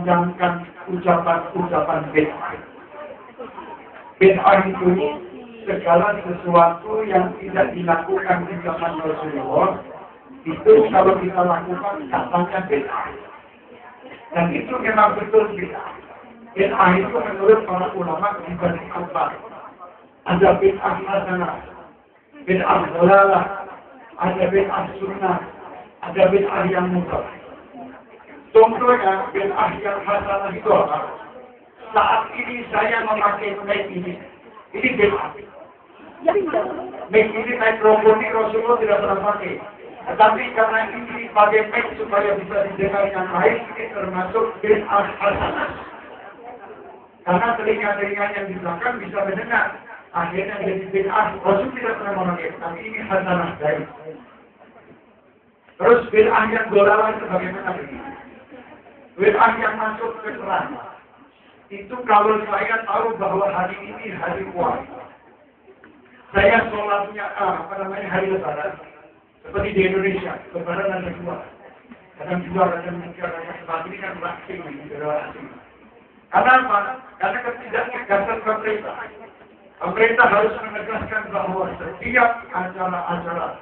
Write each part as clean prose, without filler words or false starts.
memanjangkan ucapan-ucapan bid'ah. Bid'ah itu segala sesuatu yang tidak dilakukan di zaman Rasulullah, itu kalau kita lakukan katanya bid'ah. Dan itu memang betul bid'ah. Bid'ah itu menurut para ulama dibagi empat. Ada bid'ah hasanah, bid'ah dhalalah, ada bid'ah sunnah, ada bid'ah yang munkar. Contohnya bid'ah yang hasanah itu apa? Saat ini saya memakai mic ini bid'ah. Mic ini mikrofon ini Rasulullah tidak pernah pakai. Tetapi karena ini pakai mic supaya bisa didengar yang baik, ini termasuk bid'ah hasanah. Karena telinga-telinga yang di belakang bisa mendengar. Akhirnya jadi bid'ah. Rasul tidak pernah memakai, tapi ini hasanah baik. Terus bid'ah yang dhalalah itu bagaimana begini? Bid'ah yang masuk ke neraka. Itu kalau saya tahu bahwa hari ini hari puasa, saya sholatnya hari lebaran, seperti di Indonesia, lebaran ada dua, kadang juga sebab ini kan asing, asing. Karena apa? Karena ketidaktegasan pemerintah. Pemerintah harus menegaskan bahwa setiap acara-acara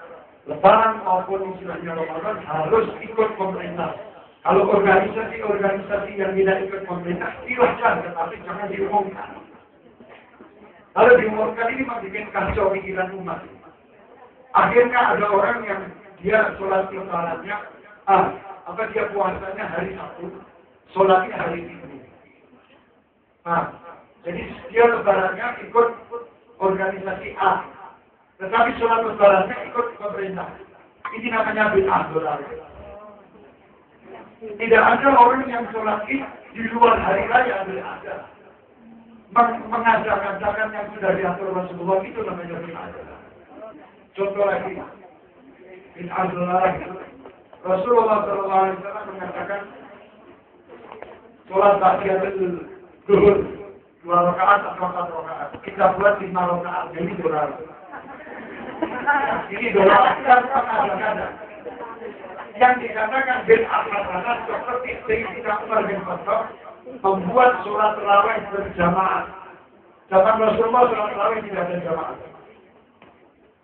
lebaran maupun istilahnya Ramadan harus ikut pemerintah. Kalau organisasi-organisasi yang tidak ikut pemerintah, silahkan, tetapi jangan diumumkan. Kalau diumumkan ini bikin kacau pikiran umat. Akhirnya ada orang yang dia sholat lebarannya, dia puasanya hari Sabtu, sholatnya hari Minggu. Jadi dia lebarannya ikut organisasi A, tetapi sholat lebarannya ikut pemerintah. Ini namanya bid'ah dhalalah. Tidak ada orang yang sholat id di luar hari raya, tidak ada. Mengadakan yang sudah diatur Rasulullah itu namanya bid'ah. Contoh lagi, bid'ah dhalalah. Rasulullah SAW mengatakan sholat tahiyatul zuhur 2 rakaat atau 4 rakaat. Kita buat 5 rakaat, jadi dhalalah. Ini dhalalah kan ada. Yang dikatakan bid'ah hasanah seperti Sayyidina Umar bin Khattab membuat sholat tarawih berjamaah. Zaman Rasulullah sholat tarawih tidak ada jamaah.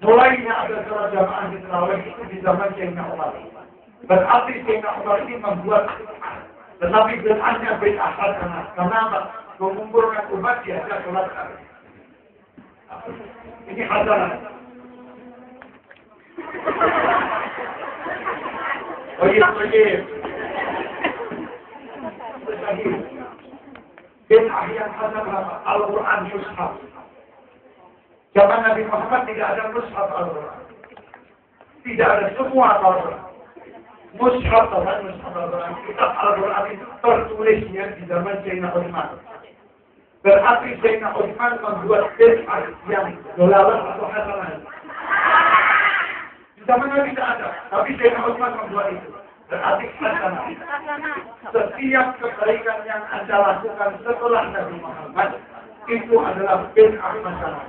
Mulainya ada sholat jamaah di tarawih itu di zaman Sayyidina Umar. Berarti Sayyidina Umar ini membuat, tetapi bid'ahnya bid'ah hasanah. Kenapa? Mengumpulkan umat di atas sholat tarawih. Ini hasanah. Toyib. Bid'ah yang hasanah Al-Quran mushaf. Zaman Nabi Muhammad tidak ada mushaf Al-Quran. Tidak ada semua Al-Quran. Mushaf Al-Quran. Kitab Al-Quran itu tertulisnya di zaman Sayyidina Utsman. Berarti Sayyidina Utsman membuat bid'ah yang dhalalah atau hasanah. Zaman Nabi tidak ada, tapi Sayyidina Utsman membuat itu. Berarti hasanah. Setiap kebaikan yang Anda lakukan setelah Nabi Muhammad itu adalah bid'ah hasanah.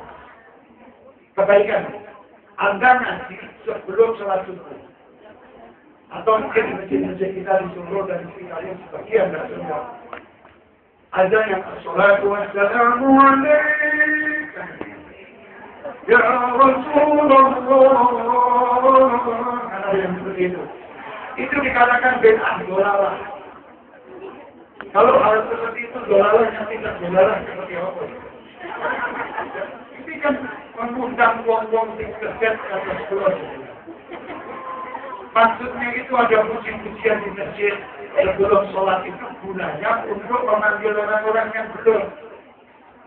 Kebaikan Anda ngasih sebelum sholat subuh. Atau mungkin di masjid-masjid kita di Solo dan di sekitarnya sebagian dari semua. Ada yang assalatu wassalamu alaika ya Rasulullah. Ada yang seperti itu. Itu dikatakan bid'ah dhalalah. Kalau hal seperti itu dhalalahnya tidak dhalalah seperti apa? Ini kan mengundang wong-wong sing keset atas keluar. Maksudnya itu ada puji-pujian di masjid sebelum sholat itu gunanya untuk memanggil orang-orang yang belum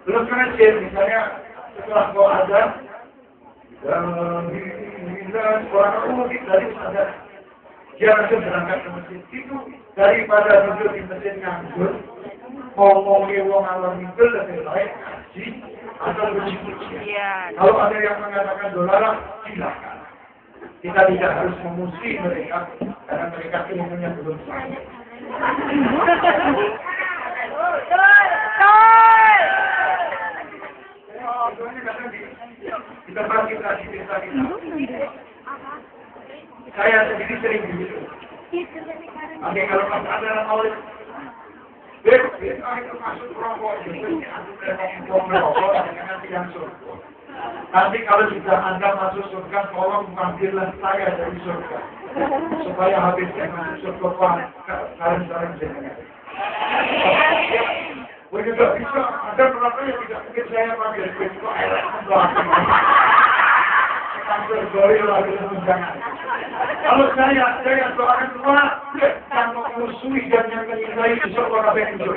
ke masjid. Misalnya setelah kau azan, dan orang dari sadar. Dia langsung berangkat ke masjid itu daripada duduk di masjid nganggur, ngomongin wong alam itu lebih baik ngaji atau puji-pujian. Kalau ada yang mengatakan dhalalah, silakan. Kita tidak harus memusuhi mereka karena mereka ilmunya belum sampai. Kita bagi cerita kita. Saya sendiri sering begitu. Oke, kalau pas ada maulid, Itu masuk rokok, jadi aku merokok dengan yang surga. Nanti kalau sudah Anda masuk surga, tolong panggillah saya dari surga. Supaya habisnya masuk surga kalian jenengan. Begitu bisa, ada berapa yang tidak mungkin saya panggil, itu elek membelakang. Sampai goril lagi jangan. Kalau saya doakan semua, yang memusuhi dan yang menyintai besok orang yang jujur.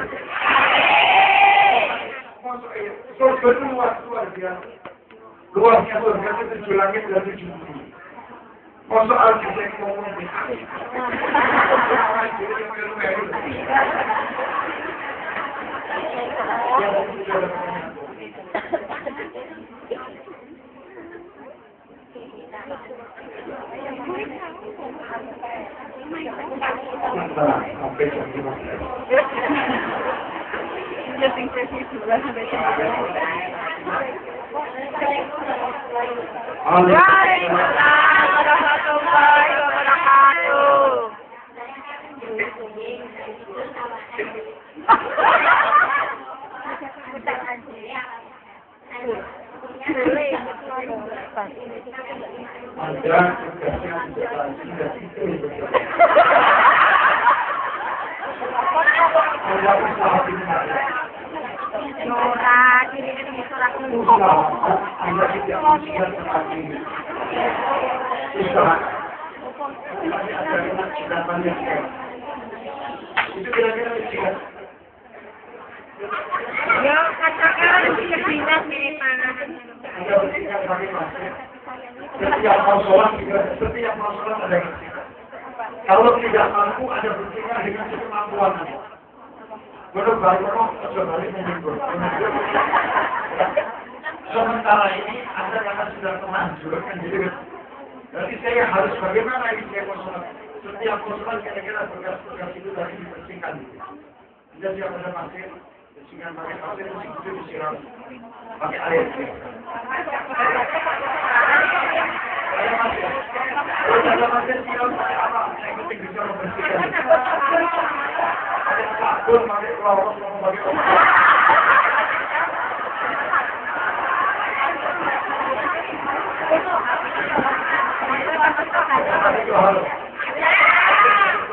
Surga itu luar biasa. Luasnya surga itu 7 langit dan 7 bumi. Masuk al-Jizek ngomong di hari. Sampai jam 5. Waalaikumsalam warahmatullahi wabarakatuh. Anda tugasnya tidak itu. Anda usaha tinggal. Surat, ini surat Usaha, Anda tidak usia seperti ini. Usaha. Tapi ada yang sudah banyak. Itu kira-kira usia. Ya, katakan sekilas mirip tangan. Anda bersikap sebagai masjid. Setiap mau sholat ada bersikap. Kalau tidak mampu, ada bersikap dengan kemampuan. Menurut Bapak, kembali menyebut. Sementara ini, Anda karena sudah terlanjur, kan jadi. Berarti saya harus bagaimana ini saya mau sholat. Setiap mau sholat, kira-kira berkas-berkas itu tadi dibersihkan. Tidak siap ada pasir, bersihkan pakai pasir, itu disiram. Pakai air. Kalau ada pasir, siram pakai apa? Saya penting bisa membersihkan. Pakai sabun, pakai kloros, pakai obat. Itu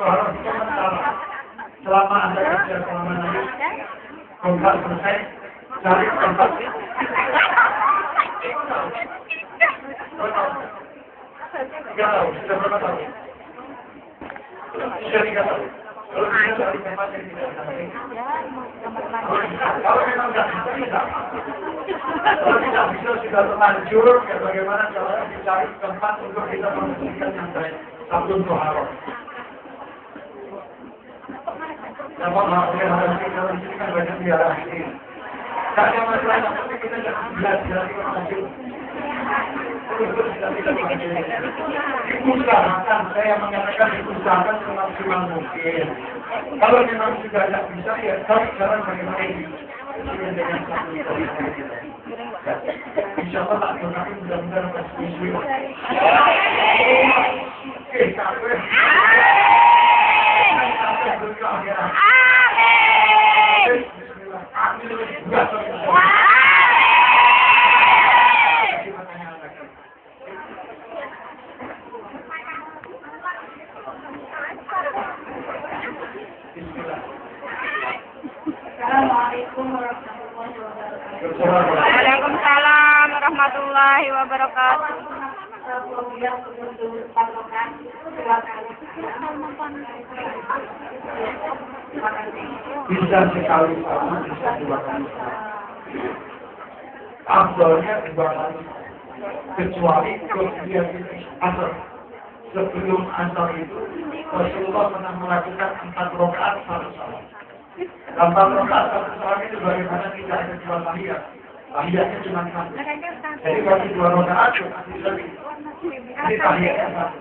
harus sementara. Selama Anda kerja selama ini, kontrak selesai, cari tempat. Tiga tahun, sudah berapa tahun? Sudah 3 tahun. Kalau bisa cari tempat yang tidak ada. Kalau memang tidak bisa, tidak. Kalau tidak bisa sudah terlanjur, ya bagaimana caranya dicari tempat untuk kita membersihkan yang baik. Sabun toharoh. Namun harus kita bersihkan banyak biara ini. Tak ada masalah, tapi kita jangan belajar di masjid. Diusahakan, saya mengatakan diusahakan semaksimal mungkin. Kalau memang sudah tidak bisa, ya cari jalan bagaimana ini. Dengan satu kita. Insya Allah tak berkati mudah-mudahan pasti isu. Oke, sampai. Sampai berkah ya. Bismillah. Amin. Assalamualaikum warahmatullahi wabarakatuh. Waalaikumsalam warahmatullahi wabarakatuh. Bisa sekali sama, bisa 2 kali sama. Afdolnya 2 kali. Kecuali kemudian asar. Sebelum asar itu, Rasulullah pernah melakukan 4 rakaat 1 salat. 4 rakaat 1 salat itu bagaimana tidak ada 2 tahiyat. Tahiyatnya cuma 1. Jadi bagi 2 rakaat itu lagi. Ini tahiyatnya 1.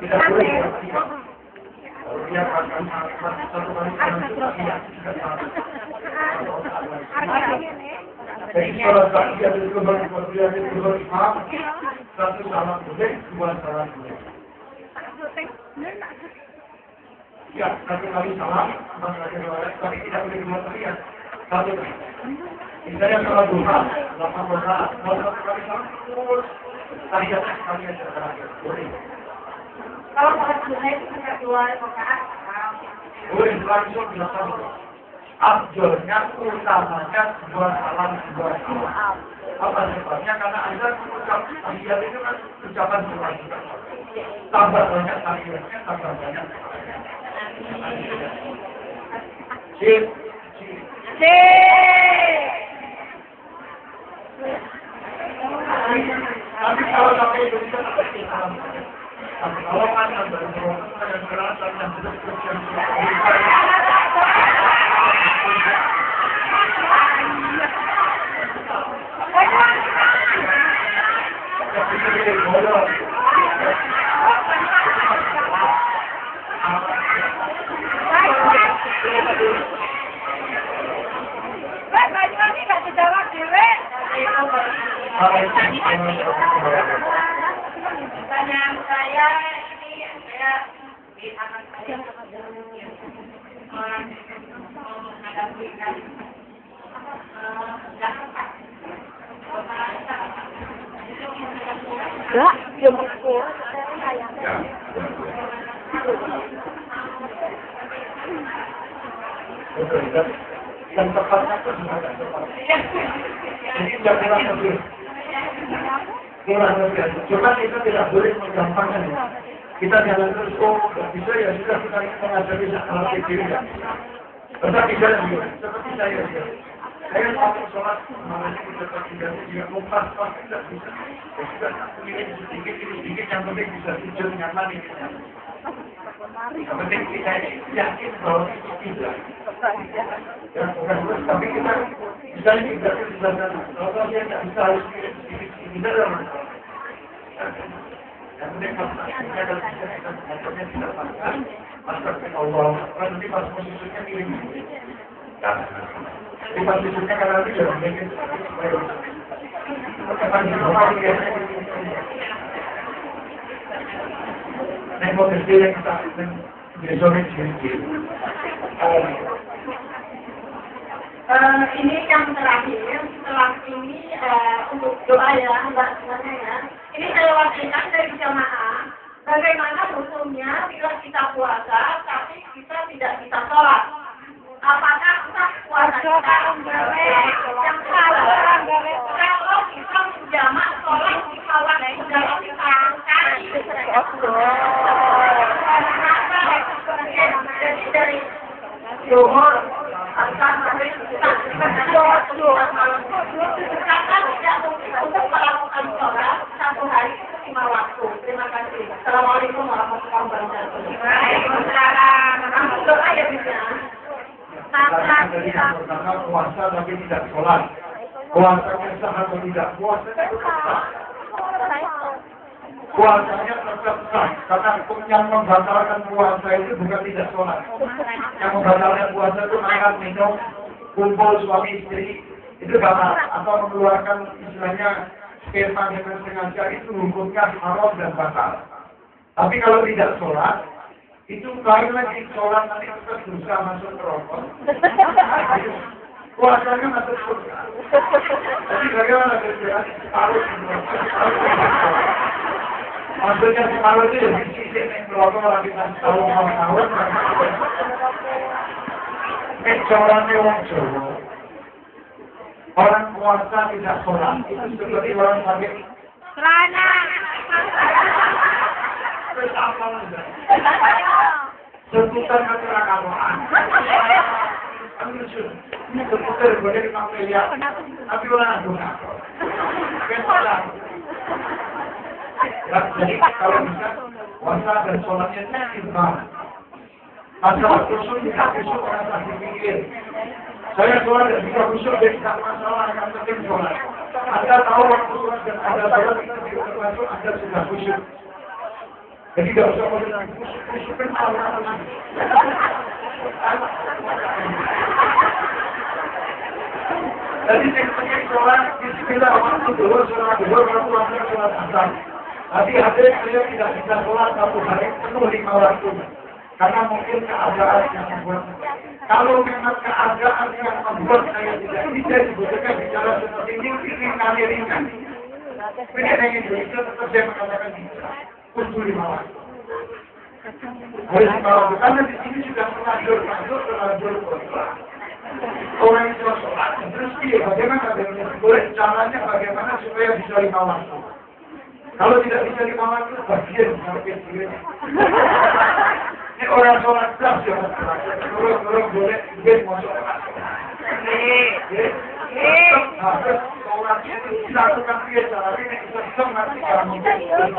Tidak boleh berartikan. Kalau dia melakukan 1 kali tahiyat juga 1. Jadi kalau tahiyat itu berkemudian itu berimam, 1 salat boleh, 2 salat boleh. Ya, satu kali salam, tapi tidak boleh dua kalian. Satu kali. Misalnya sholat duha, 8 rakaat, mau satu kali salam, terus tahiyatnya sekalian terakhir. Boleh. Kalau sholat duha itu hanya 2 rakaat. Boleh langsung dilakukan. Afdolnya, utamanya dua salam. Apa sebabnya? Karena Anda mengucap tahiyat itu kan ucapan doa juga. Tambah banyak tahiyatnya, tambah banyak. Sip. Tapi kalau sampai itu bisa kalau kan yang berasa yang berkecian Pertanyaan saya ini saya di anak saya menghadapi enggak, dia mau dan tepatnya itu juga tepat. Jadi jangan lebih. Kurang lebih. Cuma kita tidak boleh menggampangkan. Kita jangan terus nggak bisa ya sudah kita mengajari alat diri ya. Tetapi jangan juga. Seperti saya juga. Saya waktu sholat malam itu tetap tidak juga pas tidak bisa. Ya sudah ini sedikit yang penting bisa tidur nyaman ini. Yang penting kita yakin bahwa itu tidak. Ya, tapi kita bisa tidak bisa kalau dia tidak bisa harus tidak ada masalah. Yang penting kita kalau bisa kita motornya tidak pasang, pasang Allah. Nanti pas posisinya miring. Di pas posisinya karena itu jangan bikin. Nek mau kecil yang kita besoknya sedikit. Ini yang terakhir, setelah ini untuk doa ya, Mbak semuanya ya. Ini saya wakilkan dari jamaah. Bagaimana hukumnya bila kita puasa, tapi kita tidak bisa sholat? Apakah sah puasa kita? Yang salah, kalau kita menjamak sholat di sholat dalam sekali. Jadi dari Johor karena tidak mungkin untuk melakukan sholat 1 hari 5 waktu. Terima kasih. Assalamualaikum warahmatullahi wabarakatuh. Waalaikumsalam. Langsung doa ya bisa. Pertama puasa tapi tidak sholat. Puasanya sah atau tidak? Puasanya tetap sah. Puasanya tetap sah. Karena yang membatalkan puasa itu bukan tidak sholat. Yang membatalkan puasa itu makan, minum, kumpul suami istri. Itu batal. Atau mengeluarkan istilahnya sperma dengan sengaja itu hukumnya haram dan batal. Tapi kalau tidak sholat, itu lain lagi sholat nanti tetap dosa masuk neraka. Puasanya masuk surga. Jadi bagaimana kira-kira harus maksudnya separuh itu ya sisi yang neraka lagi tahun. Kecuali orang Jawa. Orang puasa tidak sholat itu seperti orang sakit. Kerana Seputar kecelakaan. Seputar boleh dipanggil tapi orang aduh. Jadi kalau bisa puasa dan sholatnya seimbang. Masalah khusyuk tidak khusyuk orang tak dipikir. Saya sholat dan bisa khusyuk dan tidak masalah akan penting sholat. Anda tahu waktu sholat dan Anda sholat itu tidak termasuk Anda sudah khusyuk. Jadi tidak usah menggunakan khusyuk kan salah. Jadi saya pengen sholat bismillah waktu dua sholat asar. Tapi ada yang tidak bisa sholat 1 hari penuh 5 waktu. Karena mungkin keadaan yang membuat. Kalau memang keadaan yang membuat saya tidak bisa dibutuhkan bicara seperti ini kami ringan. Pendidikan Indonesia tetap saya mengatakan bisa. Untuk 5 waktu. Harus 5 waktu. Karena di sini sudah terlanjur kontra. Orang Islam sholat. Terus bagaimana caranya bagaimana supaya bisa 5 waktu. Kalau tidak bisa 5 waktu, bagian sampai sini. Ini orang sholat kelas ya. Orang boleh masuk kelas. Harus sholat itu dilakukan biasa. Tapi ini bisa nanti kamu harus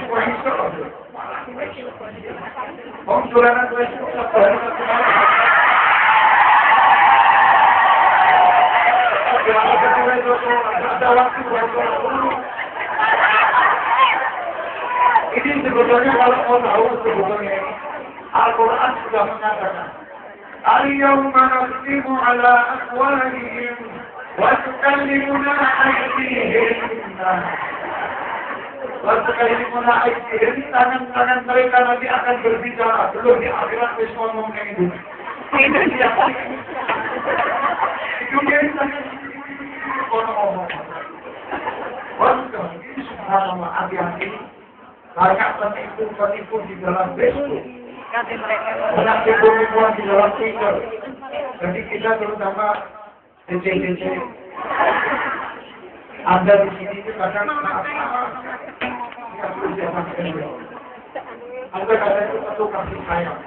kurang sholat. Om suranan tuh ada waktu ini sebetulnya kalau mau tahu sebetulnya Al-Quran sudah mengatakan Al-yawma nakhtimu ala afwahihim wa tukallimuna aydihim wa tukallimuna aydihim tangan-tangan mereka nanti akan berbicara belum di akhirat wis ngomong kayak gitu. Itu dia ngomong. Subhanallah, hati-hati. Banyak penipu di dalam Facebook. Banyak penipuan di dalam Twitter. Jadi kita terutama DC. Anda di sini itu kadang Anda kadang itu satu kasih sayang.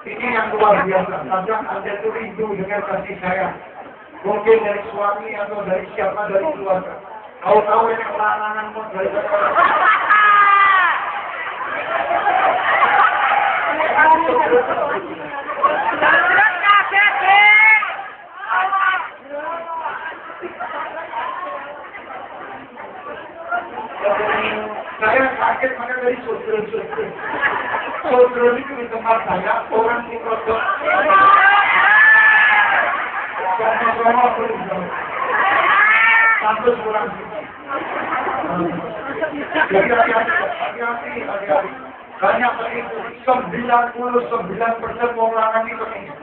Ini yang luar biasa. Kadang Anda itu rindu dengan kasih sayang. Mungkin dari suami atau dari siapa dari keluarga. Tahu-tahu ini orang-orangmu dari saya kaget maka dari saudara-saudara. Saudara itu di tempat saya orang di produk. Sama-sama berubah. Sampai kurang. Jadi hati-hati. Banyak itu 99% orang itu ini.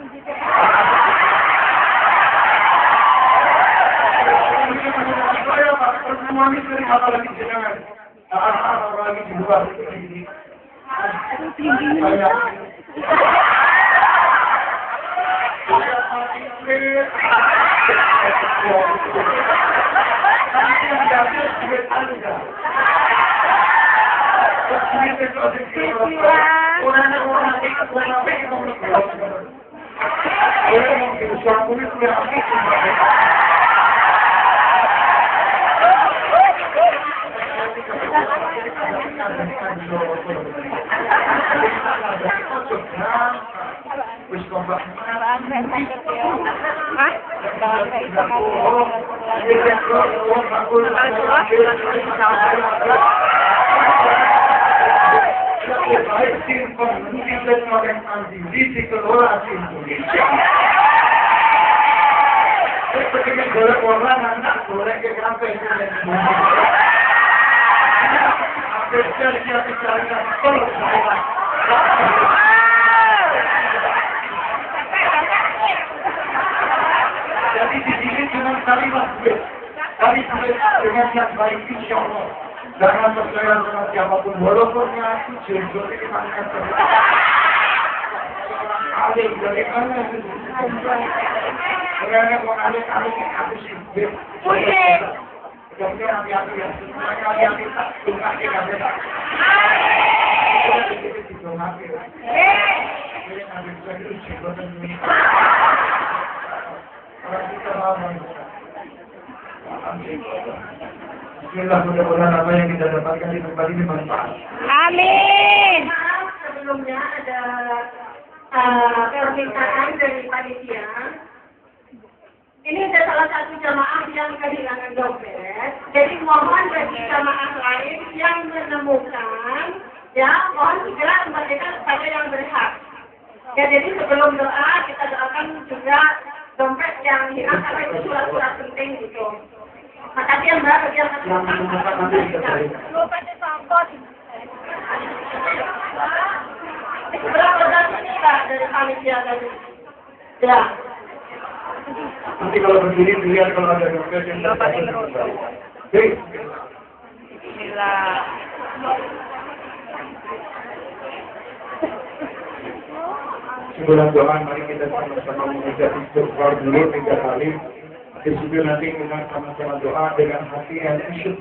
Saya Pak, pertemuan itu dari apa lagi jenengan? Apa lagi di luar ini? Banyak. Jadi di sini cuma kalimat tapi dengan yang baik insya Allah. Jangan percaya sama siapapun walaupun ngaku jujur ini makanya alim dari mana? Karena mau alim yang aku sih. Kemudian hati-hati ya. Hati-hati tak tunggu kita beda. Bismillah, mudah-mudahan apa yang kita dapatkan di tempat ini bermanfaat. Amin. Maaf, sebelumnya ada permintaan dari panitia. Ini ada salah satu jamaah yang kehilangan dompet. Jadi mohon bagi jamaah lain yang menemukan, ya mohon segera kembalikan kepada yang berhak. Ya jadi sebelum doa kita doakan juga dompet yang hilang karena itu surat-surat penting gitu. Makasih Mbak, bagi yang Lupa disambut. Berapa dari ini Pak dari panitia tadi? Ya. Nanti kalau begini dilihat kalau ada dokter yang Oke. Bismillah. Sebelum doa, mari kita sama-sama mengucap istighfar dulu 3 kali. Sesudah nanti kita sama-sama doa dengan hati yang khusyuk.